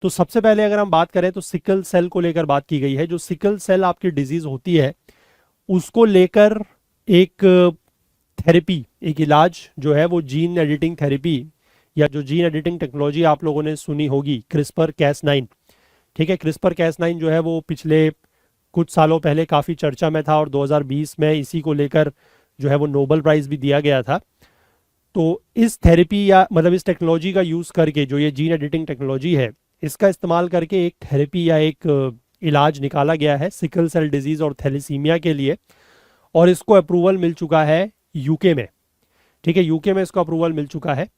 तो सबसे पहले अगर हम बात करें तो सिकल सेल को लेकर बात की गई है। जो सिकल सेल आपकी डिजीज होती है उसको लेकर एक थेरेपी, एक इलाज जो है वो जीन एडिटिंग थेरेपी या जो जीन एडिटिंग टेक्नोलॉजी आप लोगों ने सुनी होगी, क्रिस्पर कैस 9। ठीक है, क्रिस्पर कैस 9 जो है वो पिछले कुछ सालों पहले काफ़ी चर्चा में था और 2020 में इसी को लेकर जो है वो नोबेल प्राइज़ भी दिया गया था। तो इस थेरेपी या मतलब इस टेक्नोलॉजी का यूज़ करके, जो ये जीन एडिटिंग टेक्नोलॉजी है, इसका इस्तेमाल करके एक थेरेपी या एक इलाज निकाला गया है सिकल सेल डिजीज़ और थैलेसीमिया के लिए, और इसको अप्रूवल मिल चुका है यूके में। ठीक है, यूके में इसको अप्रूवल मिल चुका है।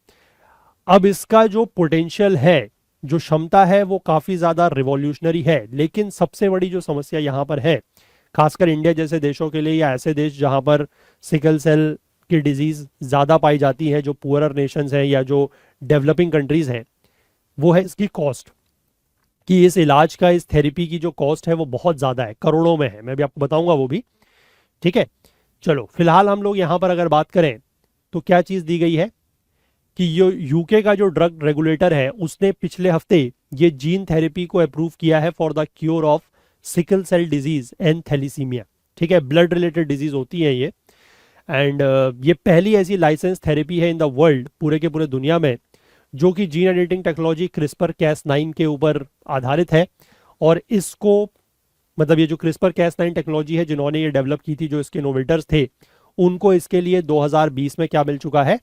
अब इसका जो पोटेंशियल है, जो क्षमता है, वो काफ़ी ज़्यादा रिवॉल्यूशनरी है। लेकिन सबसे बड़ी जो समस्या यहाँ पर है, खासकर इंडिया जैसे देशों के लिए या ऐसे देश जहाँ पर सिकल सेल की डिजीज़ ज़्यादा पाई जाती है, जो पुअरर नेशंस हैं या जो डेवलपिंग कंट्रीज़ हैं, वो है इसकी कॉस्ट। कि इस इलाज का, इस थेरेपी की जो कॉस्ट है वो बहुत ज़्यादा है, करोड़ों में है। मैं भी आपको बताऊंगा वो भी। ठीक है, चलो फिलहाल हम लोग यहाँ पर अगर बात करें तो क्या चीज़ दी गई है कि ये यूके का जो ड्रग रेगुलेटर है उसने पिछले हफ्ते ये जीन थेरेपी को अप्रूव किया है for the cure of sickle cell disease and thalassemia. ठीक है, ब्लड रिलेटेड डिजीज होती है ये। एंड ये पहली ऐसी लाइसेंस थेरेपी है इन द वर्ल्ड, पूरे के पूरे दुनिया में, जो कि gene editing technology CRISPR Cas 9 के ऊपर आधारित है। और इसको मतलब ये जो क्रिस्पर कैस 9 टेक्नोलॉजी है जिन्होंने ये डेवलप की थी, जो इसके इनोवेटर्स थे, उनको इसके लिए 2020 में क्या मिल चुका है,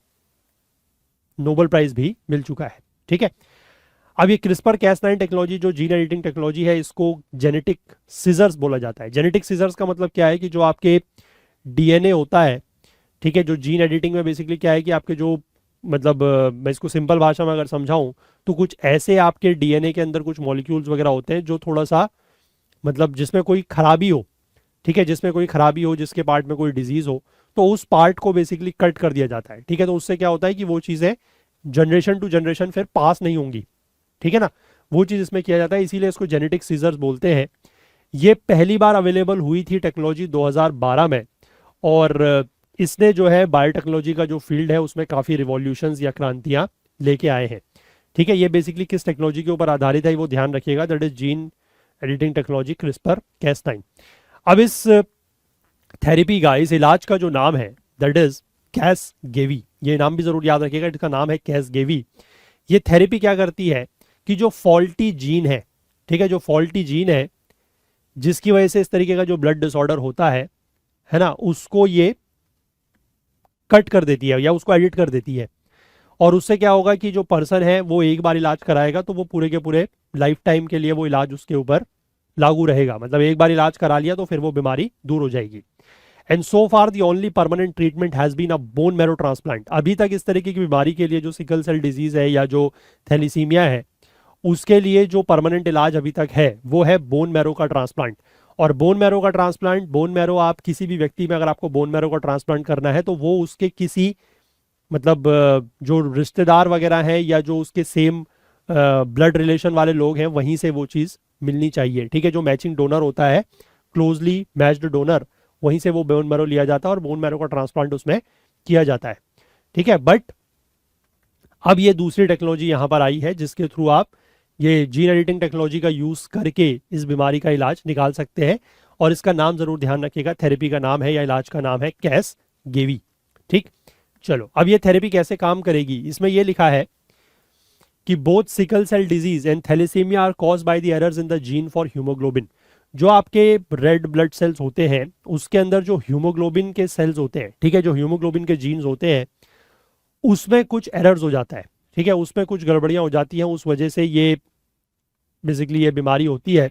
नोबेल प्राइज भी मिल चुका है। ठीक है, अब ये क्रिस्पर कैस 9 टेक्नोलॉजी जो जीन एडिटिंग टेक्नोलॉजी है, इसको जेनेटिक सीजर्स बोला जाता है। जेनेटिक सीजर्स का मतलब क्या है कि जो आपके डीएनए होता है, ठीक है, जो जीन एडिटिंग में बेसिकली क्या है कि आपके जो मतलब मैं इसको सिंपल भाषा में अगर समझाऊं तो कुछ ऐसे आपके डीएनए के अंदर कुछ मॉलिक्यूल्स वगैरह होते हैं जो थोड़ा सा मतलब जिसमें कोई खराबी हो, ठीक है, जिसमें कोई खराबी हो, जिसके पार्ट में कोई डिजीज हो, तो उस पार्ट को बेसिकली कट कर दिया जाता है। ठीक है, तो उससे क्या होता है कि वो चीज़ें जनरेशन टू जनरेशन फिर पास नहीं होंगी। ठीक है ना, वो चीज़ इसमें किया जाता है, इसीलिए इसको जेनेटिक सीजर्स बोलते हैं। ये पहली बार अवेलेबल हुई थी टेक्नोलॉजी 2012 में। और इसने जो है बायोटेक्नोलॉजी का जो फील्ड है उसमें काफ़ी रिवॉल्यूशंस या क्रांतियाँ लेके आए हैं। ठीक है, ये बेसिकली किस टेक्नोलॉजी के ऊपर आधारित है वो ध्यान रखिएगा, that is gene editing technology CRISPR Cas 9। अब इस थेरेपी का, इस इलाज का जो नाम है दैट इज कैस गेवी, ये नाम भी जरूर याद रखिएगा, इसका नाम है कैस गेवी। ये थेरेपी क्या करती है कि जो फॉल्टी जीन है, ठीक है, जो फॉल्टी जीन है जिसकी वजह से इस तरीके का जो ब्लड डिसऑर्डर होता है ना, उसको ये कट कर देती है या उसको एडिट कर देती है। और उससे क्या होगा कि जो पर्सन है वो एक बार इलाज कराएगा तो वो पूरे के पूरे लाइफ टाइम के लिए वो इलाज उसके ऊपर लागू रहेगा। मतलब एक बार इलाज करा लिया तो फिर वो बीमारी दूर हो जाएगी। And so far the only permanent treatment has been a bone marrow transplant. अभी तक इस तरीके की बीमारी के लिए, जो सिकल सेल डिजीज है या जो थैलीसीमिया है, उसके लिए जो परमानेंट इलाज अभी तक है वो है बोन मैरो का ट्रांसप्लांट। और बोन मैरो का ट्रांसप्लांट, बोन मैरो आप किसी भी व्यक्ति में अगर आपको बोन मैरो का ट्रांसप्लांट करना है तो वो उसके किसी मतलब जो रिश्तेदार वगैरह हैं या जो उसके सेम ब्लड रिलेशन वाले लोग हैं वहीं से वो चीज़ मिलनी चाहिए। ठीक है, जो मैचिंग डोनर होता है, क्लोजली मैच्ड डोनर, वहीं से वो बोन मैरो लिया जाता है और बोन मैरो का ट्रांसप्लांट उसमें किया जाता है। ठीक है, बट अब ये दूसरी टेक्नोलॉजी यहाँ पर आई है जिसके थ्रू आप ये जीन एडिटिंग टेक्नोलॉजी का यूज़ करके इस बीमारी का इलाज निकाल सकते हैं। और इसका नाम ज़रूर ध्यान रखिएगा, थेरेपी का नाम है या इलाज का नाम है कैस गेवी। ठीक, चलो अब ये थेरेपी कैसे काम करेगी, इसमें ये लिखा है कि both sickle cell disease and thalassemia are caused by the errors in the gene for haemoglobin. जो आपके रेड ब्लड सेल्स होते हैं उसके अंदर जो हीमोग्लोबिन के सेल्स होते हैं, ठीक है, जो हीमोग्लोबिन के जीन्स होते हैं उसमें कुछ एरर्स हो जाता है। ठीक है, उसमें कुछ गड़बड़ियां हो जाती हैं, उस वजह से ये बेसिकली ये बीमारी होती है।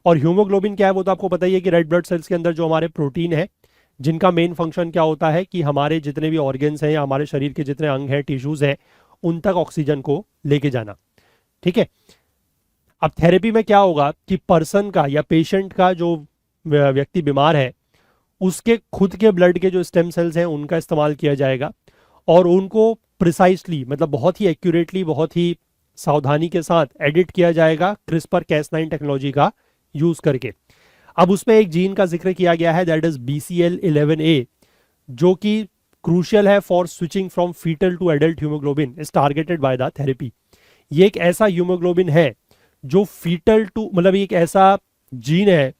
और हीमोग्लोबिन क्या है वो तो आपको पता ही है कि रेड ब्लड सेल्स के अंदर जो हमारे प्रोटीन है, जिनका मेन फंक्शन क्या होता है कि हमारे जितने भी ऑर्गन्स हैं या हमारे शरीर के जितने अंग हैं, टिश्यूज हैं, उन तक ऑक्सीजन को लेके जाना। ठीक है, अब थेरेपी में क्या होगा कि पर्सन का या पेशेंट का, जो व्यक्ति बीमार है, उसके खुद के ब्लड के जो स्टेम सेल्स हैं उनका इस्तेमाल किया जाएगा और उनको प्रिसाइसली, मतलब बहुत ही एक्यूरेटली, बहुत ही सावधानी के साथ एडिट किया जाएगा क्रिस्पर कैस 9 टेक्नोलॉजी का यूज करके। अब उसमें एक जीन का जिक्र किया गया है दैट इज BCL11A, जो कि क्रूशियल है for switching from foetal to adult haemoglobin is targeted by the therapy. ये एक ऐसा हीमोग्लोबिन है जो फीटल टू मतलब एक ऐसा जीन है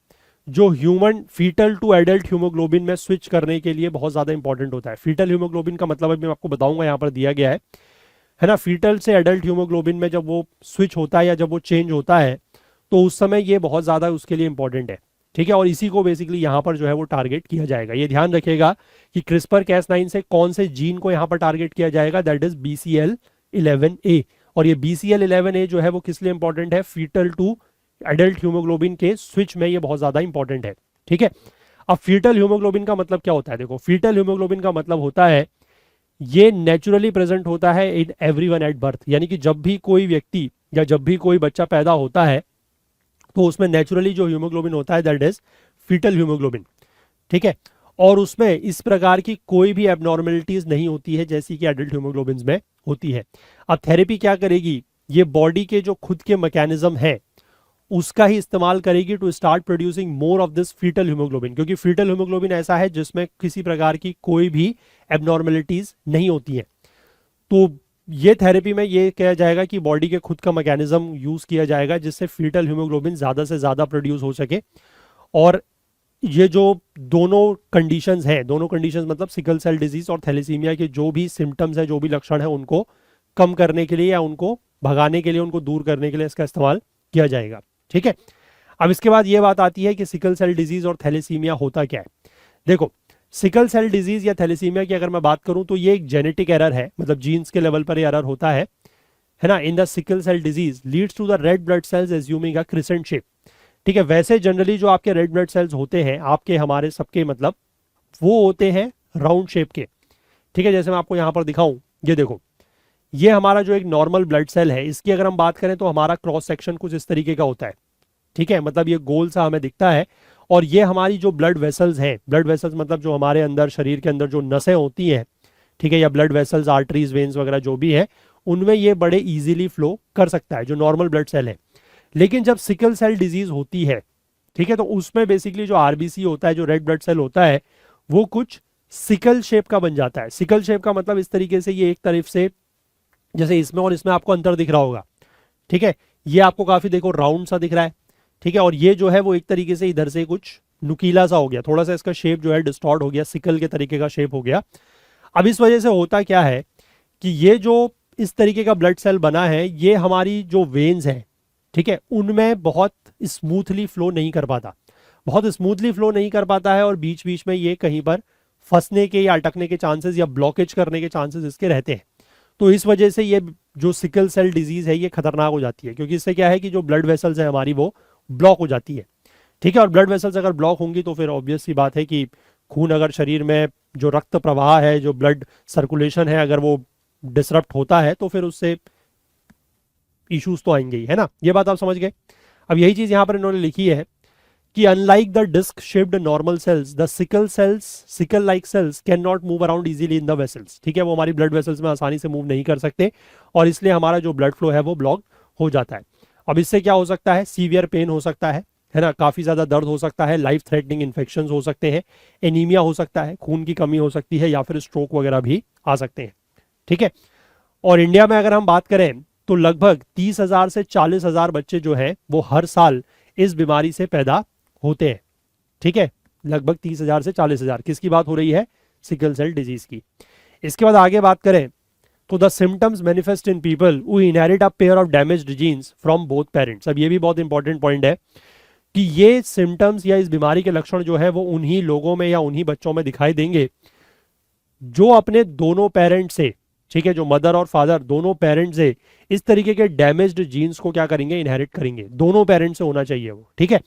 जो human foetal to adult haemoglobin में स्विच करने के लिए बहुत ज्यादा इंपॉर्टेंट होता है। फीटल हीमोग्लोबिन का मतलब अभी मैं आपको बताऊंगा, यहाँ पर दिया गया है ना। फीटल से एडल्ट हीमोग्लोबिन में जब वो स्विच होता है या जब वो चेंज होता है तो उस समय ये बहुत ज्यादा उसके लिए इंपॉर्टेंट है, ठीक है। और इसी को बेसिकली यहाँ पर जो है वो टारगेट किया जाएगा। ये ध्यान रखिएगा कि क्रिस्पर Cas9 से कौन से जीन को यहाँ पर टारगेट किया जाएगा, दैट इज BCL11A। और ये BCL11A जो है वो किस लिए इंपॉर्टेंट है, फीटल टू एडल्ट हीमोग्लोबिन के स्विच में ये बहुत ज्यादा इंपॉर्टेंट है, ठीक है। अब फीटल हीमोग्लोबिन का मतलब क्या होता है, देखो फीटल हीमोग्लोबिन का मतलब होता है ये नेचुरली प्रेजेंट होता है इन एवरीवन एट बर्थ, यानी कि जब भी कोई व्यक्ति या जब भी कोई बच्चा पैदा होता है तो उसमें नेचुरली जो हीमोग्लोबिन होता है दैट इज फीटल हीमोग्लोबिन, ठीक है। और उसमें इस प्रकार की कोई भी एबनॉर्मेलिटीज नहीं होती है जैसी कि एडल्ट हीमोग्लोबिन में होती है। अब थेरेपी क्या करेगी, ये बॉडी के जो खुद के मैकेनिज्म है उसका ही इस्तेमाल करेगी to start producing more of this foetal haemoglobin, क्योंकि फीटल हीमोग्लोबिन ऐसा है जिसमें किसी प्रकार की कोई भी एबनॉर्मेलिटीज नहीं होती है। तो ये थेरेपी में ये कहा जाएगा कि बॉडी के खुद का मैकेनिज्म यूज किया जाएगा जिससे फीटल हीमोग्लोबिन ज्यादा से ज्यादा प्रोड्यूस हो सके। और ये जो दोनों कंडीशंस हैं, दोनों कंडीशंस मतलब सिकल सेल डिजीज और थैलेसीमिया के जो भी सिम्टम्स हैं, जो भी लक्षण है, उनको कम करने के लिए या उनको भगाने के लिए, उनको दूर करने के लिए इसका इस्तेमाल किया जाएगा, ठीक है। अब इसके बाद ये बात आती है कि सिकल सेल डिजीज और थैलेसीमिया होता क्या है। देखो सिकल सेल डिजीज या थैलेसीमिया की अगर मैं बात करूं तो ये एक जेनेटिक एरर है, मतलब जीन्स के लेवल पर ये एरर होता है ना। In the sickle cell disease leads to the red blood cells assuming a crescent shape, ठीक है। वैसे जनरली जो आपके रेड ब्लड सेल्स होते हैं, आपके हमारे सबके मतलब, वो होते हैं राउंड शेप के, ठीक है। जैसे मैं आपको यहाँ पर दिखाऊं, ये देखो ये हमारा जो एक नॉर्मल ब्लड सेल है, इसकी अगर हम बात करें तो हमारा क्रॉस सेक्शन कुछ इस तरीके का होता है, ठीक है। मतलब ये गोल सा हमें दिखता है। और ये हमारी जो ब्लड वेसल्स हैं, ब्लड वेसल्स मतलब जो हमारे अंदर शरीर के अंदर जो नसें होती हैं, ठीक है, या ब्लड वेसल्स, आर्टरीज, वेन्स वगैरह जो भी है, उनमें ये बड़े इजीली फ्लो कर सकता है जो नॉर्मल ब्लड सेल है। लेकिन जब सिकल सेल डिजीज होती है, ठीक है, तो उसमें बेसिकली जो आरबीसी होता है, जो रेड ब्लड सेल होता है, वो कुछ सिकल शेप का बन जाता है। सिकल शेप का मतलब इस तरीके से, ये एक तरफ से जैसे इसमें और इसमें आपको अंतर दिख रहा होगा, ठीक है। ये आपको काफी देखो राउंड सा दिख रहा है, ठीक है। और ये जो है वो एक तरीके से इधर से कुछ नुकीला सा हो गया, थोड़ा सा इसका शेप जो है डिस्टॉर्ट हो गया, सिकल के तरीके का शेप हो गया। अब इस वजह से होता क्या है कि ये जो इस तरीके का ब्लड सेल बना है, ये हमारी जो वेन्स है, ठीक है, उनमें बहुत स्मूथली फ्लो नहीं कर पाता, बहुत स्मूथली फ्लो नहीं कर पाता है। और बीच बीच में ये कहीं पर फंसने के या अटकने के चांसेस या ब्लॉकेज करने के चांसेस इसके रहते हैं। तो इस वजह से ये जो सिकल सेल डिजीज है ये खतरनाक हो जाती है, क्योंकि इससे क्या है कि जो ब्लड वेसल्स है हमारी वो ब्लॉक हो जाती है, ठीक है। और ब्लड वेसल्स अगर ब्लॉक होंगी तो फिर ऑब्वियस सी बात है कि खून, अगर शरीर में जो रक्त प्रवाह है, जो ब्लड सर्कुलेशन है, अगर वो डिसरप्ट होता है तो फिर उससे इश्यूज तो आएंगे ही, है ना। ये बात आप समझ गए। अब यही चीज यहां पर इन्होंने लिखी है कि unlike the disc shaped normal cells, the sickle like cells can not move around easily in the vessels, ठीक है। वो हमारी ब्लड वेसल्स में आसानी से मूव नहीं कर सकते और इसलिए हमारा जो ब्लड फ्लो है वो ब्लॉक हो जाता है। अब इससे क्या हो सकता है, सीवियर पेन हो सकता है ना, काफी ज्यादा दर्द हो सकता है, लाइफ थ्रेटनिंग इन्फेक्शन हो सकते हैं, एनीमिया हो सकता है, खून की कमी हो सकती है, या फिर स्ट्रोक वगैरह भी आ सकते हैं, ठीक है। और इंडिया में अगर हम बात करें तो लगभग 30,000 से 40,000 बच्चे जो हैं वो हर साल इस बीमारी से पैदा होते हैं, ठीक है। लगभग 30,000 से 40,000, किसकी बात हो रही है, सिकल सेल डिजीज की। इसके बाद आगे बात करें तो the symptoms manifest in people who inherit a pair of damaged genes from both parents. अब ये भी बहुत इंपॉर्टेंट पॉइंट है कि ये सिम्टम्स या इस बीमारी के लक्षण जो है वो उन्हीं लोगों में या उन्हीं बच्चों में दिखाई देंगे जो अपने दोनों पेरेंट्स से, ठीक है, जो मदर और फादर दोनों पेरेंट्स से इस तरीके के डैमेज्ड जीन्स को क्या करेंगे, इनहेरिट करेंगे। दोनों पेरेंट्स से होना चाहिए वो, ठीक है।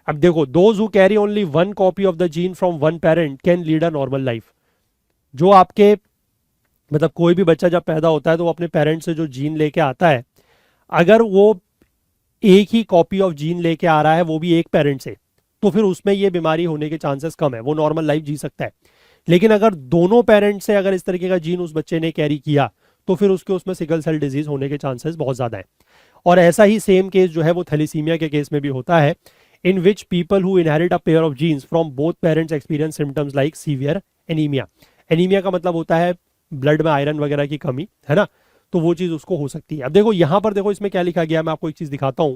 अब देखो, those who carry only one copy of the gene from one parent can lead a normal life. जो आपके मतलब कोई भी बच्चा जब पैदा होता है तो वो अपने पेरेंट्स से जो जीन लेके आता है, अगर वो एक ही कॉपी ऑफ जीन लेके आ रहा है, वो भी एक पेरेंट से, तो फिर उसमें ये बीमारी होने के चांसेस कम है, वो नॉर्मल लाइफ जी सकता है। लेकिन अगर दोनों पेरेंट्स से अगर इस तरीके का जीन उस बच्चे ने कैरी किया तो फिर उसमें सिकल सेल डिजीज होने के चांसेस बहुत ज्यादा है। और ऐसा ही सेम केस जो है वो थैलेसीमिया के केस में भी होता है, in which people who inherit a pair of genes from both parents experience symptoms like severe anemia। Anaemia का मतलब होता है ब्लड में आयरन वगैरह की कमी, है ना, तो वो चीज उसको हो सकती है। अब देखो यहां पर देखो इसमें क्या लिखा गया, मैं आपको एक चीज दिखाता हूं।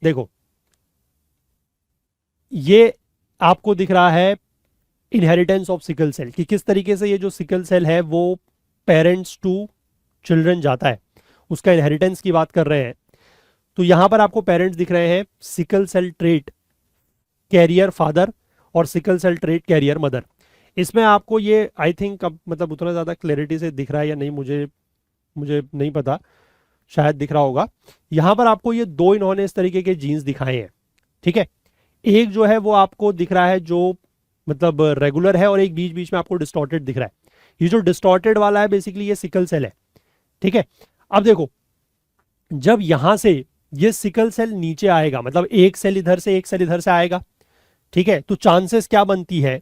देखो ये आपको दिख रहा है इनहेरिटेंस ऑफ सिकल सेल, कि किस तरीके से ये जो सिकल सेल है वो पेरेंट्स टू चिल्ड्रन जाता है, उसका इनहेरिटेंस की बात कर रहे हैं। तो यहां पर आपको पेरेंट्स दिख रहे हैं, sickle cell trait carrier father और sickle cell trait carrier mother. इसमें आपको ये आई थिंक मतलब उतना ज़्यादा क्लैरिटी से दिख रहा है या नहीं, मुझे मुझे नहीं पता, शायद दिख रहा होगा। यहां पर आपको ये दो इन्होंने इस तरीके के जीन्स दिखाए हैं, ठीक है। एक जो है वो आपको दिख रहा है जो मतलब रेगुलर है, और एक बीच बीच में आपको डिस्टॉर्टेड दिख रहा है। ये जो डिस्टॉर्टेड वाला है बेसिकली ये सिकल सेल है, ठीक है। अब देखो जब यहां से ये सिकल सेल नीचे आएगा, मतलब एक सेल इधर से एक सेल इधर से आएगा, ठीक है, तो चांसेस क्या बनती है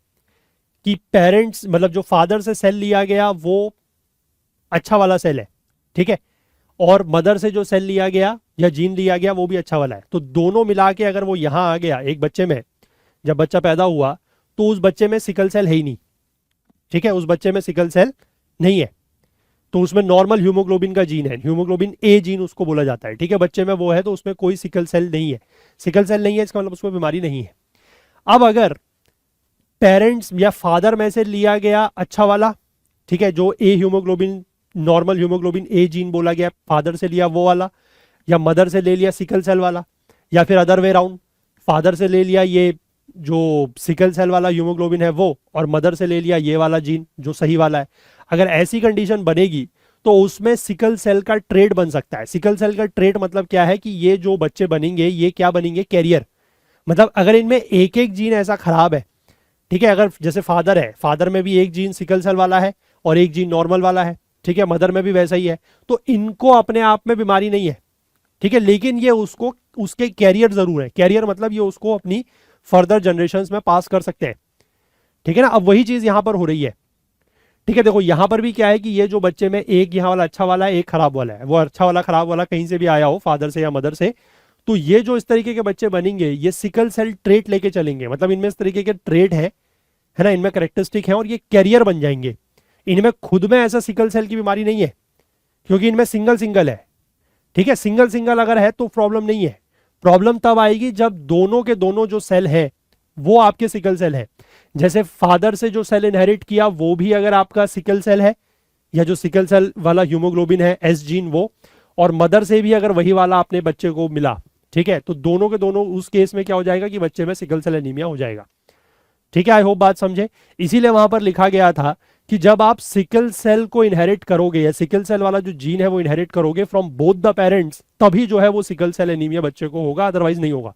कि पेरेंट्स मतलब जो फादर से सेल लिया गया वो अच्छा वाला सेल है, ठीक है, और मदर से जो सेल लिया गया या जीन लिया गया वो भी अच्छा वाला है। तो दोनों मिला के अगर वो यहां आ गया एक बच्चे में, जब बच्चा पैदा हुआ तो उस बच्चे में सिकल सेल है ही नहीं, ठीक है, उस बच्चे में सिकल सेल नहीं है। तो उसमें नॉर्मल ह्यूमोग्लोबिन का जीन है, ह्यूमोग्लोबिन ए जीन उसको बोला जाता है, ठीक है, बच्चे में वो है, तो उसमें कोई सिकल सेल नहीं है। सिकल सेल नहीं है इसका मतलब उसमें बीमारी नहीं है। अब अगर पेरेंट्स या फादर में से लिया गया अच्छा वाला, ठीक है, जो ए ह्यूमोग्लोबिन नॉर्मल ह्यूमोग्लोबिन ए जीन बोला गया, फादर से लिया वो वाला, या मदर से ले लिया सिकल सेल वाला, या फिर अदर वे राउंड, फादर से ले लिया ये जो सिकल सेल वाला ह्यूमोग्लोबिन है वो, और मदर से ले लिया ये वाला जीन जो सही वाला है। अगर ऐसी कंडीशन बनेगी तो उसमें सिकल सेल का ट्रेट बन सकता है। सिकल सेल का ट्रेट मतलब क्या है कि ये जो बच्चे बनेंगे ये क्या बनेंगे, कैरियर। मतलब अगर इनमें एक एक जीन ऐसा खराब है, ठीक है, अगर जैसे फादर है, फादर में भी एक जीन सिकल सेल वाला है और एक जीन नॉर्मल वाला है, ठीक है, मदर में भी वैसा ही है, तो इनको अपने आप में बीमारी नहीं है, ठीक है, लेकिन ये उसको उसके कैरियर जरूर है। कैरियर मतलब ये उसको अपनी फर्दर जनरेशंस में पास कर सकते हैं, ठीक है ना। अब वही चीज यहां पर हो रही है, ठीक है। देखो यहां पर भी क्या है कि ये जो बच्चे में एक यहाँ वाला अच्छा वाला है, एक खराब वाला है, वो अच्छा वाला खराब वाला कहीं से भी आया हो, फादर से या मदर से, तो ये जो इस तरीके के बच्चे बनेंगे ये सिकल सेल ट्रेट लेके चलेंगे, मतलब इनमें इस तरीके के ट्रेट है ना, इनमें करेक्टरिस्टिक है और ये कैरियर बन जाएंगे। इनमें खुद में ऐसा सिकल सेल की बीमारी नहीं है क्योंकि इनमें सिंगल सिंगल है, ठीक है। सिंगल सिंगल अगर है तो प्रॉब्लम नहीं है। प्रॉब्लम तब आएगी जब दोनों के दोनों जो सेल है वो आपके सिकल सेल है। जैसे फादर से जो सेल इनहेरिट किया वो भी अगर आपका सिकल सेल है, या जो सिकल सेल वाला ह्यूमोग्लोबिन है एस जीन वो, और मदर से भी अगर वही वाला अपने बच्चे को मिला, ठीक है, तो दोनों के दोनों उस केस में क्या हो जाएगा कि बच्चे में सिकल सेल एनीमिया हो जाएगा, ठीक है। आई होप बात समझे। इसीलिए वहां पर लिखा गया था कि जब आप सिकल सेल को इनहेरिट करोगे या सिकल सेल वाला जो जीन है वो इनहेरिट करोगे फ्रॉम बोथ द पेरेंट्स, तभी जो है वो सिकल सेल एनीमिया बच्चे को होगा, अदरवाइज नहीं होगा।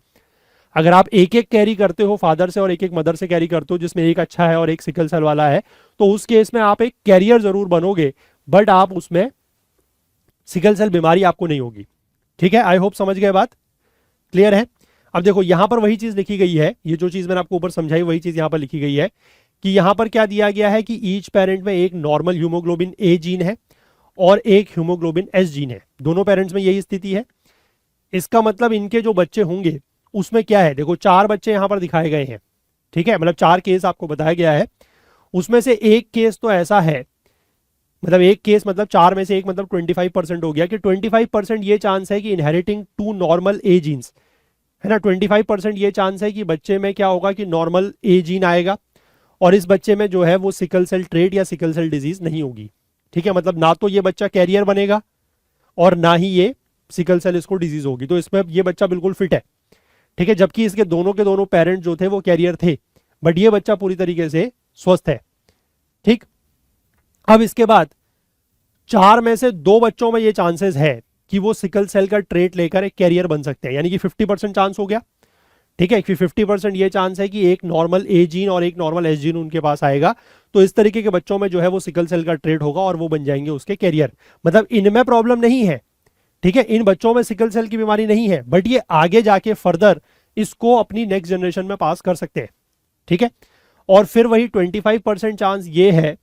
अगर आप एक एक कैरी करते हो फादर से और एक एक मदर से कैरी करते हो जिसमें एक अच्छा है और एक सिकल सेल वाला है, तो उस केस में आप एक कैरियर जरूर बनोगे, बट आप उसमें सिकल सेल बीमारी आपको नहीं होगी, ठीक है। आई होप समझ गए बात, क्लियर है। अब देखो यहां पर वही चीज लिखी गई है, ये जो चीज मैंने आपको ऊपर समझाई वही चीज यहां पर लिखी गई है कि यहां पर क्या दिया गया है कि ईच पेरेंट में एक नॉर्मल ह्यूमोग्लोबिन ए जीन है और एक ह्यूमोग्लोबिन एस जीन है, दोनों पेरेंट्स में यही स्थिति है। इसका मतलब इनके जो बच्चे होंगे उसमें क्या है, देखो 4 बच्चे यहां पर दिखाए गए हैं, ठीक है, मतलब 4 केस आपको बताया गया है। उसमें से एक केस तो ऐसा है, मतलब एक केस मतलब 4 में से एक मतलब 25% हो गया कि 25% ये चांस है कि इनहेरिटिंग 2 नॉर्मल ए जीन्स, है ना, 25% ये चांस है कि बच्चे में क्या होगा कि नॉर्मल ए जीन आएगा और इस बच्चे में जो है वो सिकल सेल ट्रेट या सिकल सेल डिजीज नहीं होगी, ठीक है। मतलब ना तो ये बच्चा कैरियर बनेगा और ना ही ये सिकल सेल इसको डिजीज होगी, तो इसमें ये बच्चा बिल्कुल फिट है, ठीक है। जबकि इसके दोनों के दोनों पेरेंट जो थे वो कैरियर थे, बट ये बच्चा पूरी तरीके से स्वस्थ है, ठीक। अब इसके बाद 4 में से 2 बच्चों में ये चांसेस है कि वो सिकल सेल का ट्रेट लेकर एक कैरियर बन सकते हैं, यानी कि 50% चांस हो गया, ठीक है। 50% ये चांस है कि एक नॉर्मल ए जीन और एक नॉर्मल एस जीन उनके पास आएगा, तो इस तरीके के बच्चों में जो है वो सिकल सेल का ट्रेट होगा और वो बन जाएंगे उसके कैरियर। मतलब इनमें प्रॉब्लम नहीं है, ठीक है, इन बच्चों में सिकल सेल की बीमारी नहीं है, बट ये आगे जाके फर्दर इसको अपनी नेक्स्ट जनरेशन में पास कर सकते हैं, ठीक है। और फिर वही 25% चांस ये है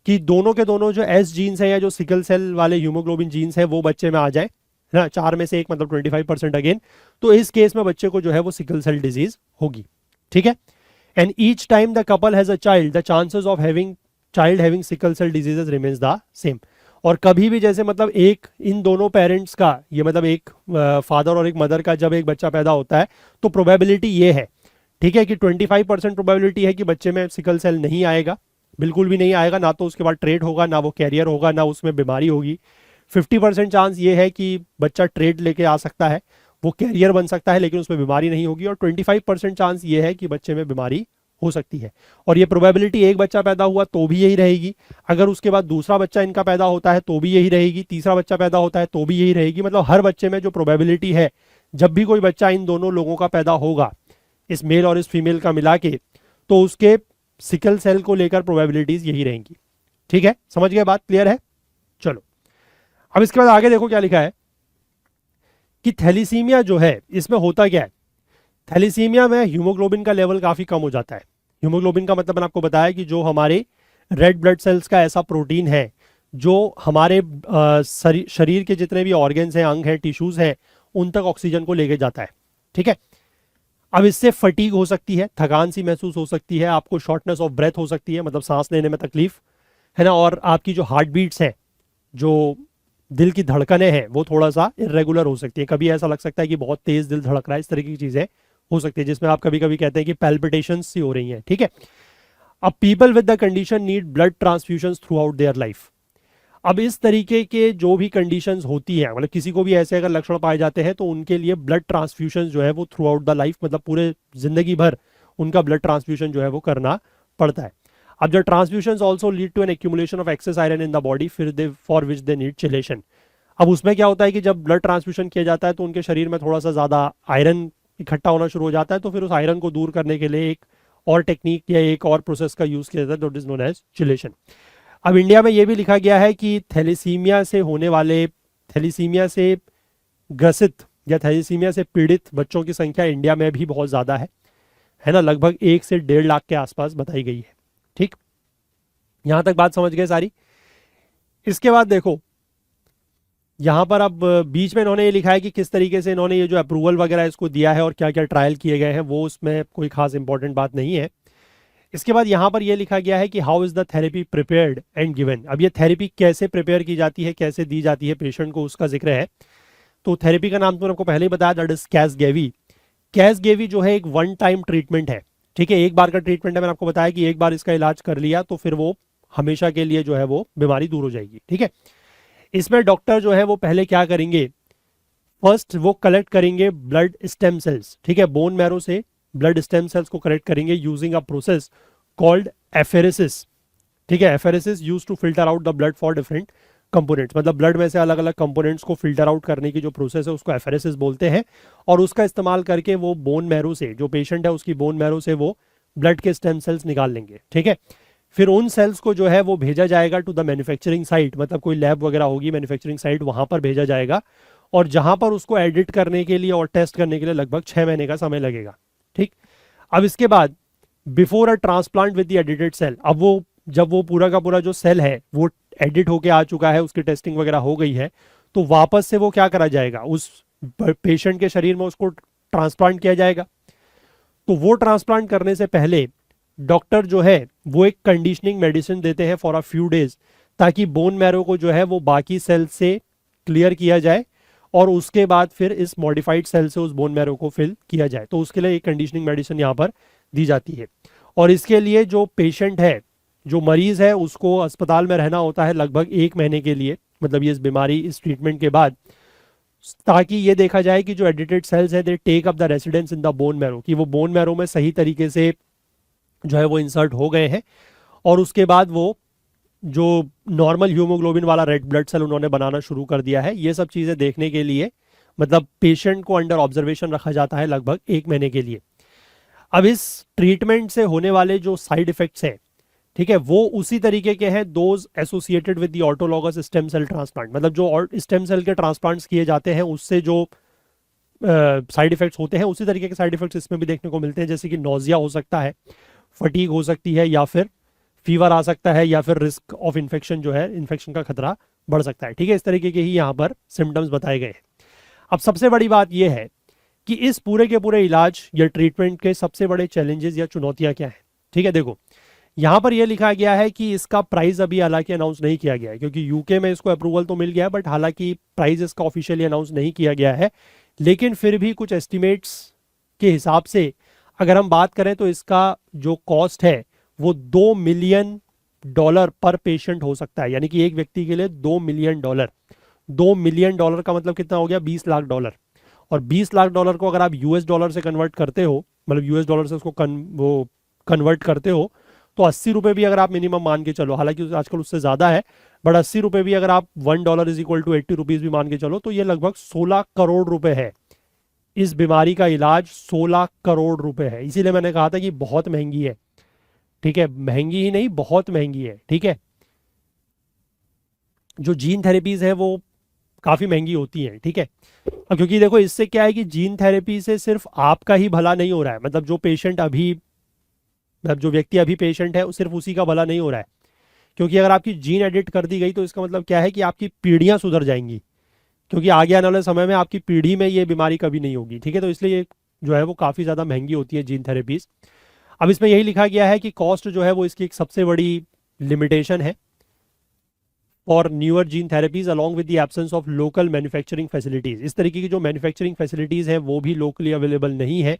कि दोनों के दोनों जो एस जीन्स है या जो सिकल सेल वाले ह्यूमोग्लोबिन जीन्स है वो बच्चे में आ जाए, है ना, 4 में से एक मतलब 25% अगेन, तो इस केस में बच्चे को जो है वो सिकल सेल डिजीज होगी, ठीक है। And each time the couple has a child the chances of having child having sickle cell diseases remains the same. और कभी भी जैसे मतलब एक इन दोनों पेरेंट्स का, ये मतलब एक फादर और एक मदर का जब एक बच्चा पैदा होता है तो प्रोबेबिलिटी ये है, ठीक है, कि 25% प्रोबेबिलिटी है कि बच्चे में सिकल सेल नहीं आएगा, बिल्कुल भी नहीं आएगा, ना तो उसके बाद ट्रेड होगा, ना वो कैरियर होगा, ना उसमें बीमारी होगी। 50% चांस ये है कि बच्चा ट्रेड लेके आ सकता है, वो कैरियर बन सकता है, लेकिन उसमें बीमारी नहीं होगी। और 25% चांस ये है कि बच्चे में बीमारी हो सकती है। और ये प्रोबेबिलिटी एक बच्चा पैदा हुआ तो भी यही रहेगी, अगर उसके बाद दूसरा बच्चा इनका पैदा होता है तो भी यही रहेगी, तीसरा बच्चा पैदा होता है तो भी यही रहेगी। मतलब हर बच्चे में जो प्रोबेबिलिटी है, जब भी कोई बच्चा इन दोनों लोगों का पैदा होगा, इस मेल और इस फीमेल का मिला के, तो उसके सिकल सेल को लेकर प्रोबेबिलिटीज यही रहेंगी। ठीक है, समझ गए बात? क्लियर है? चलो अब इसके बाद आगे देखो क्या लिखा है कि थैलीसीमिया जो है इसमें होता क्या है। थैलीसीमिया में हीमोग्लोबिन का लेवल काफी कम हो जाता है। हीमोग्लोबिन का मतलब मैंने आपको बताया कि जो हमारे रेड ब्लड सेल्स का ऐसा प्रोटीन है जो हमारे शरीर के जितने भी ऑर्गन्स हैं, अंग हैं, टिश्यूज हैं, उन तक ऑक्सीजन को लेके जाता है। ठीक है, अब इससे फटीग हो सकती है, थकान सी महसूस हो सकती है, आपको शॉर्टनेस ऑफ ब्रेथ हो सकती है, मतलब सांस लेने में तकलीफ है ना, और आपकी जो हार्ट बीट्स हैं, जो दिल की धड़कनें हैं, वो थोड़ा सा इरेगुलर हो सकती है। कभी ऐसा लग सकता है कि बहुत तेज दिल धड़क रहा है, इस तरह की चीजें हो सकती है, जिसमें आप कभी कभी कहते हैं कि पैल्पिटेशंस सी हो रही हैं। ठीक है, अब people with the condition need blood transfusions throughout their life. अब इस तरीके के जो भी कंडीशंस होती हैं, मतलब किसी को भी ऐसे अगर लक्षण पाए जाते हैं तो उनके लिए ब्लड ट्रांसफ्यूजन जो है वो थ्रू आउट द लाइफ, मतलब पूरे जिंदगी भर उनका ब्लड ट्रांसफ्यूजन जो है वो करना पड़ता है। अब जो transfusion also lead to an accumulation of excess iron in the body फिर they for which they need chelation. अब उसमें क्या होता है कि जब ब्लड ट्रांसफ्यूजन किया जाता है तो उनके शरीर में थोड़ा सा ज्यादा आयरन इकट्ठा होना शुरू हो जाता है, तो फिर उस आयरन को दूर करने के लिए एक और टेक्निक या एक और प्रोसेस का यूज किया जाता है, that is known as chelation. अब इंडिया में यह भी लिखा गया है कि थैलीसीमिया से होने वाले, थैलीसीमिया से ग्रसित या थैलीसीमिया से पीड़ित बच्चों की संख्या इंडिया में भी बहुत ज्यादा है ना, लगभग 1 से 1.5 लाख के आसपास बताई गई है। ठीक, यहां तक बात समझ गए सारी। इसके बाद देखो यहां पर अब बीच में इन्होंने ये लिखा है कि किस तरीके से इन्होंने ये जो अप्रूवल वगैरह इसको दिया है और क्या क्या ट्रायल किए गए हैं, वो उसमें कोई खास इंपॉर्टेंट बात नहीं है। इसके बाद यहां पर यह लिखा गया है कि how is the therapy prepared and given. अब ये थेरेपी कैसे प्रिपेयर की जाती है, कैसे दी जाती है पेशेंट को, उसका जिक्र है। तो थेरेपी का नाम तो आपको पहले ही बताया, दैट इज कैसगेवी। कैसगेवी जो है एक वन टाइम ट्रीटमेंट है। ठीक है, एक बार का ट्रीटमेंट है, मैंने आपको बताया कि एक बार इसका इलाज कर लिया तो फिर वो हमेशा के लिए जो है वो बीमारी दूर हो जाएगी। ठीक है, इसमें डॉक्टर जो है वो पहले क्या करेंगे, फर्स्ट वो कलेक्ट करेंगे ब्लड स्टेम सेल्स। ठीक है, बोन मैरो से ब्लड स्टेम सेल्स को कलेक्ट करेंगे using a process called apheresis. ठीक है, apheresis use to filter out the blood for different components, मतलब ब्लड में से अलग अलग कंपोनेंट्स को फिल्टर आउट करने की जो प्रोसेस है उसको एफेरेसिस बोलते हैं। और उसका इस्तेमाल करके वो बोन मैरो से, जो पेशेंट है उसकी बोन मैरो से वो ब्लड के स्टेम सेल्स निकाल लेंगे। ठीक है, फिर उन सेल्स को जो है वो भेजा जाएगा टू द मैन्युफैक्चरिंग साइट, मतलब कोई लैब वगैरह होगी मैन्युफैक्चरिंग साइट, वहां पर भेजा जाएगा, और जहां पर उसको एडिट करने के लिए और टेस्ट करने के लिए लगभग 6 महीने का समय लगेगा। ठीक, अब इसके बाद before a transplant with the edited cell, अब वो जब वो पूरा का पूरा जो सेल है वो एडिट होके आ चुका है, उसकी टेस्टिंग वगैरह हो गई है, तो वापस से वो क्या करा जाएगा, उस पेशेंट के शरीर में उसको ट्रांसप्लांट किया जाएगा। तो वो ट्रांसप्लांट करने से पहले डॉक्टर जो है वो एक कंडीशनिंग मेडिसिन देते हैं फॉर अ फ्यू डेज, ताकि बोन मैरो को जो है वो बाकी सेल से क्लियर किया जाए और उसके बाद फिर इस मॉडिफाइड सेल से उस बोन मैरो को फिल किया जाए। तो उसके लिए एक कंडीशनिंग मेडिसिन यहाँ पर दी जाती है। और इसके लिए जो पेशेंट है, जो मरीज है, उसको अस्पताल में रहना होता है लगभग 1 महीने के लिए, मतलब ये इस बीमारी, इस ट्रीटमेंट के बाद, ताकि ये देखा जाए कि जो एडिटेड सेल्स है they take up the residence in the bone marrow, कि वो बोन मैरो में सही तरीके से जो है वो इंसर्ट हो गए हैं, और उसके बाद वो जो नॉर्मल हीमोग्लोबिन वाला रेड ब्लड सेल उन्होंने बनाना शुरू कर दिया है। ये सब चीज़ें देखने के लिए मतलब पेशेंट को अंडर ऑब्जर्वेशन रखा जाता है लगभग 1 महीने के लिए। अब इस ट्रीटमेंट से होने वाले जो साइड इफेक्ट्स हैं, ठीक है, वो उसी तरीके के हैं those associated with the autologous stem cell transplant, मतलब जो स्टेम सेल के ट्रांसप्लांट्स किए जाते हैं उससे जो साइड इफेक्ट्स होते हैं उसी तरीके के साइड इफेक्ट्स इसमें भी देखने को मिलते हैं, जैसे कि नोजिया हो सकता है, फटीग हो सकती है, या फिर फीवर आ सकता है, या फिर रिस्क ऑफ इन्फेक्शन जो है, इन्फेक्शन का खतरा बढ़ सकता है। ठीक है, इस तरीके के ही यहाँ पर सिम्टम्स बताए गए हैं। अब सबसे बड़ी बात यह है कि इस पूरे के पूरे इलाज या ट्रीटमेंट के सबसे बड़े चैलेंजेस या चुनौतियां क्या हैं। ठीक है, देखो यहाँ पर यह लिखा गया है कि इसका प्राइस अभी हालांकि अनाउंस नहीं किया गया है, क्योंकि यूके में इसको अप्रूवल तो मिल गया है, बट हालांकि प्राइस इसका ऑफिशियली अनाउंस नहीं किया गया है। लेकिन फिर भी कुछ एस्टिमेट्स के हिसाब से अगर हम बात करें तो इसका जो कॉस्ट है वो $2 मिलियन पर पेशेंट हो सकता है, यानी कि एक व्यक्ति के लिए $2 मिलियन। $2 मिलियन का मतलब कितना हो गया, $20 लाख। और $20 लाख को अगर आप यूएस डॉलर से कन्वर्ट करते हो, मतलब यूएस डॉलर से उसको वो कन्वर्ट करते हो, तो 80 रुपये भी अगर आप मिनिमम मान के चलो, हालांकि आजकल उससे ज़्यादा है, बट 80 रुपये भी अगर आप $1 इज इक्वल टू 80 रुपीज़ भी मान के चलो, तो ये लगभग 16 करोड़ रुपए है। इस बीमारी का इलाज 16 करोड़ रुपए है। इसीलिए मैंने कहा था कि बहुत महंगी है। ठीक है, महंगी ही नहीं, बहुत महंगी है। ठीक है, जो जीन थेरेपीज है वो काफ़ी महंगी होती हैं। ठीक है, अब क्योंकि देखो इससे क्या है कि जीन थेरेपी से सिर्फ आपका ही भला नहीं हो रहा है, मतलब जो पेशेंट अभी, मतलब जो व्यक्ति अभी पेशेंट है सिर्फ उसी का भला नहीं हो रहा है, क्योंकि अगर आपकी जीन एडिट कर दी गई तो इसका मतलब क्या है कि आपकी पीढ़ियां सुधर जाएंगी, क्योंकि आगे आने वाले समय में आपकी पीढ़ी में ये बीमारी कभी नहीं होगी। ठीक है, तो इसलिए ये जो है वो काफ़ी ज़्यादा महंगी होती है जीन थेरेपीज। अब इसमें यही लिखा गया है कि कॉस्ट जो है वो इसकी एक सबसे बड़ी लिमिटेशन है for newer gene therapies along with the absence of local manufacturing facilities. इस तरीके की जो मैन्युफैक्चरिंग फैसिलिटीज़ हैं वो भी लोकली अवेलेबल नहीं है।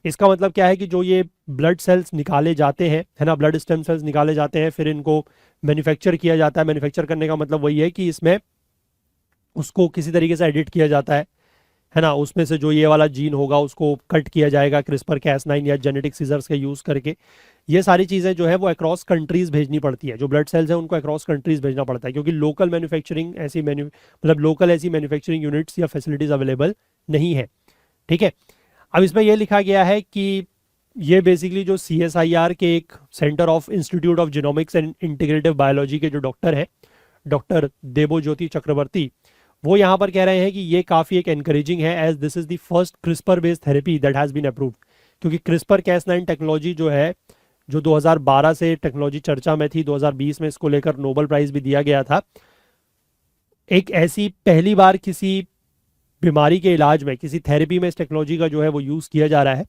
इसका मतलब क्या है कि जो ये ब्लड सेल्स निकाले जाते हैं, है ना, ब्लड स्टेम सेल्स निकाले जाते हैं, फिर इनको मैन्युफैक्चर किया जाता है। मैन्युफैक्चर करने का मतलब वही है कि इसमें उसको किसी तरीके से एडिट किया जाता है ना, उसमें से जो ये वाला जीन होगा उसको कट किया जाएगा क्रिस्पर कैस9 या जेनेटिक सीजर्स का यूज़ करके। ये सारी चीज़ें जो है वो अक्रॉस कंट्रीज भेजनी पड़ती है। जो ब्लड सेल्स हैं उनको अक्रॉस कंट्रीज भेजना पड़ता है, क्योंकि लोकल मैन्युफैक्चरिंग ऐसी मतलब लोकल ऐसी मैन्युफैक्चरिंग यूनिट्स या फैसिलिटीज़ अवेलेबल नहीं है। ठीक है, अब इसमें यह लिखा गया है कि ये बेसिकली जो CSIR के एक centre of institute of genomics and integrative biology के जो डॉक्टर हैं, डॉक्टर देबोज्योति चक्रवर्ती, वो यहाँ पर कह रहे हैं कि ये काफ़ी एक एनकरेजिंग है, as this is the first CRISPR based therapy that has been approved. क्योंकि क्रिस्पर कैस9 टेक्नोलॉजी जो है, जो 2012 से टेक्नोलॉजी चर्चा में थी, 2020 में इसको लेकर नोबेल प्राइज़ भी दिया गया था। एक ऐसी पहली बार किसी बीमारी के इलाज में, किसी थेरेपी में इस टेक्नोलॉजी का जो है वो यूज़ किया जा रहा है।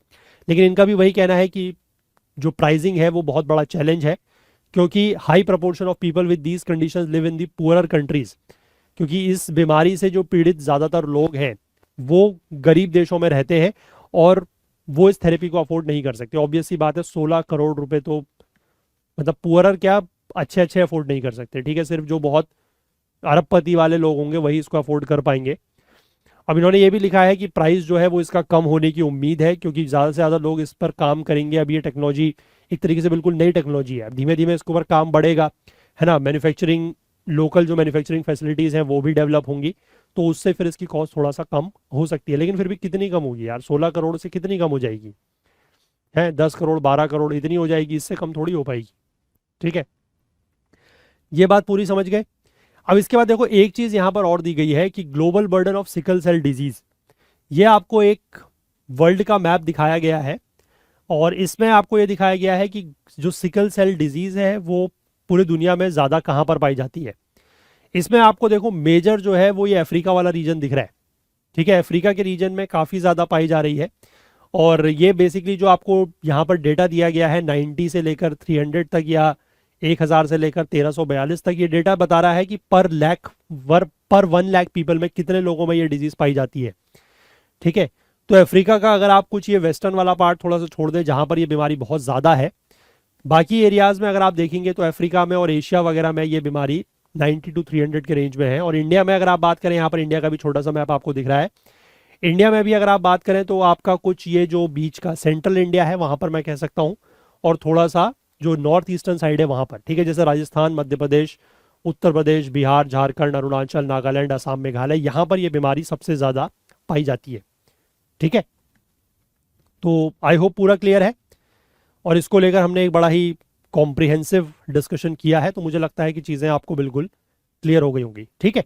लेकिन इनका भी वही कहना है कि जो प्राइसिंग है वो बहुत बड़ा चैलेंज है, क्योंकि high proportion of people with these conditions live in the poorer countries. क्योंकि इस बीमारी से जो पीड़ित ज़्यादातर लोग हैं वो गरीब देशों में रहते हैं और वो इस थेरेपी को अफोर्ड नहीं कर सकते। ऑब्वियस सी बात है, 16 करोड़ रुपए तो मतलब पुअरर क्या, अच्छे अच्छे अफोर्ड नहीं कर सकते। ठीक है, सिर्फ जो बहुत अरबपति वाले लोग होंगे वही इसको अफोर्ड कर पाएंगे। अब इन्होंने ये भी लिखा है कि प्राइस जो है वो इसका कम होने की उम्मीद है, क्योंकि ज़्यादा से ज़्यादा लोग इस पर काम करेंगे। अब ये टेक्नोलॉजी एक तरीके से बिल्कुल नई टेक्नोलॉजी है, धीमे धीमे इसके ऊपर काम बढ़ेगा, है ना। मैन्युफैक्चरिंग, लोकल जो मैन्युफैक्चरिंग फैसिलिटीज़ हैं वो भी डेवलप होंगी, तो उससे फिर इसकी कॉस्ट थोड़ा सा कम हो सकती है। लेकिन फिर भी कितनी कम होगी यार, 16 करोड़ से कितनी कम हो जाएगी, है 10 करोड़ 12 करोड़ इतनी हो जाएगी, इससे कम थोड़ी हो पाएगी। ठीक है, ये बात पूरी समझ गए। अब इसके बाद देखो एक चीज़ यहाँ पर और दी गई है कि global burden of sickle cell disease. ये आपको एक वर्ल्ड का मैप दिखाया गया है और इसमें आपको ये दिखाया गया है कि जो सिकल सेल डिजीज़ है वो पूरी दुनिया में ज़्यादा कहाँ पर पाई जाती है। इसमें आपको देखो मेजर जो है वो ये अफ्रीका वाला रीजन दिख रहा है। ठीक है, अफ्रीका के रीजन में काफ़ी ज़्यादा पाई जा रही है। और ये बेसिकली जो आपको यहाँ पर डेटा दिया गया है 90 से लेकर 300 तक या 1000 से लेकर 1342 तक, ये डेटा बता रहा है कि पर 1 लाख पीपल में कितने लोगों में ये डिजीज़ पाई जाती है। ठीक है, तो अफ्रीका का अगर आप कुछ ये वेस्टर्न वाला पार्ट थोड़ा सा छोड़ दें जहाँ पर ये बीमारी बहुत ज़्यादा है, बाकी एरियाज़ में अगर आप देखेंगे तो अफ्रीका में और एशिया वगैरह में ये बीमारी 90 to 300 के रेंज में है। और इंडिया में अगर आप बात करें, यहाँ पर इंडिया का भी छोटा सा मैप आपको दिख रहा है, इंडिया में भी अगर आप बात करें तो आपका कुछ ये जो बीच का सेंट्रल इंडिया है वहाँ पर मैं कह सकता हूँ, और थोड़ा सा जो नॉर्थ ईस्टर्न साइड है वहाँ पर। ठीक है, जैसे राजस्थान, मध्य प्रदेश, उत्तर प्रदेश, बिहार, झारखंड, अरुणाचल, नागालैंड, असम, मेघालय, यहाँ पर यह बीमारी सबसे ज़्यादा पाई जाती है। ठीक है, तो आई होप पूरा क्लियर है और इसको लेकर हमने एक बड़ा ही कॉम्प्रिहेंसिव डिस्कशन किया है, तो मुझे लगता है कि चीज़ें आपको बिल्कुल क्लियर हो गई होंगी। ठीक है।